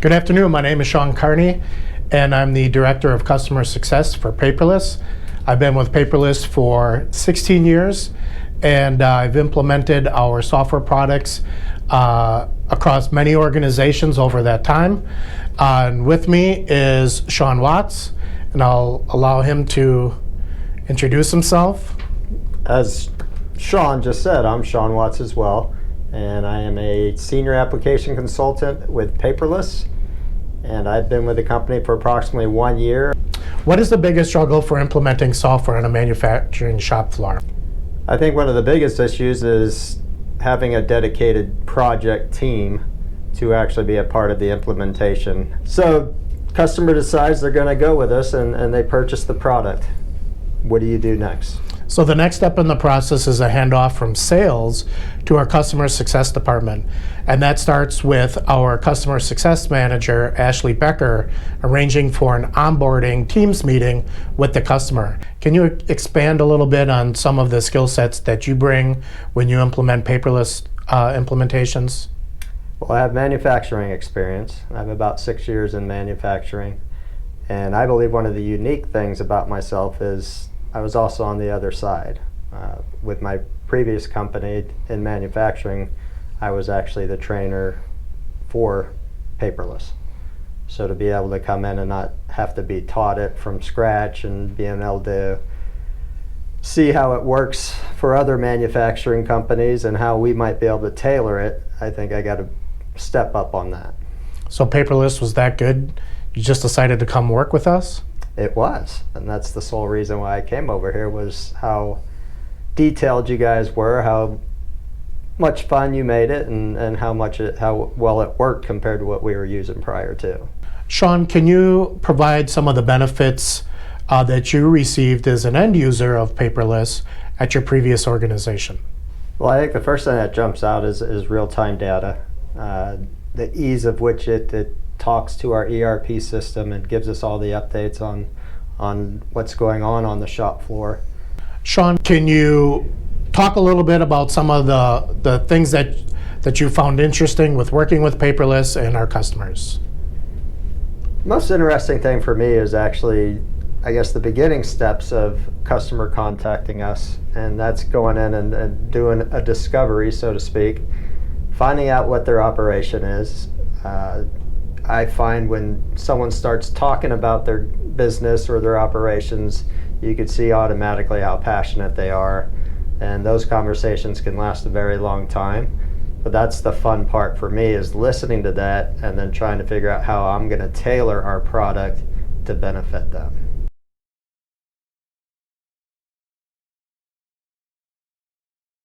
Good afternoon. My name is Sean Carney, and I'm the Director of Customer Success for Paperless. I've been with Paperless for 16 years, and I've implemented our software products across many organizations over that time. And with me is Sean Watts, and I'll allow him to introduce himself. As Sean just said, I'm Sean Watts as well, and I am a senior application consultant with Paperless, and I've been with the company for approximately 1 year. What is the biggest struggle for implementing software on a manufacturing shop floor? I think one of the biggest issues is having a dedicated project team to actually be a part of the implementation. So customer decides they're going to go with us and they purchase the product. What do you do next? So the next step in the process is a handoff from sales to our customer success department. And that starts with our customer success manager, Ashley Becker, arranging for an onboarding Teams meeting with the customer. Can you expand a little bit on some of the skill sets that you bring when you implement paperless implementations? Well, I have manufacturing experience. I have about 6 years in manufacturing. And I believe one of the unique things about myself is I was also on the other side. With my previous company in manufacturing, I was actually the trainer for Paperless. So to be able to come in and not have to be taught it from scratch and being able to see how it works for other manufacturing companies and how we might be able to tailor it, I think I got to step up on that. So Paperless was that good? You just decided to come work with us? It was, and that's the sole reason why I came over here, was how detailed you guys were, how much fun you made it, and how well it worked compared to what we were using prior to. Sean, can you provide some of the benefits that you received as an end user of Paperless at your previous organization? Well, I think the first thing that jumps out is real-time data. The ease of which it talks to our ERP system and gives us all the updates on what's going on the shop floor. Sean, can you talk a little bit about some of the things that you found interesting with working with Paperless and our customers? Most interesting thing for me is actually, I guess, the beginning steps of customer contacting us, and that's going in and doing a discovery, so to speak, finding out what their operation is. I find when someone starts talking about their business or their operations, you could see automatically how passionate they are, and those conversations can last a very long time. But that's the fun part for me, is listening to that and then trying to figure out how I'm going to tailor our product to benefit them.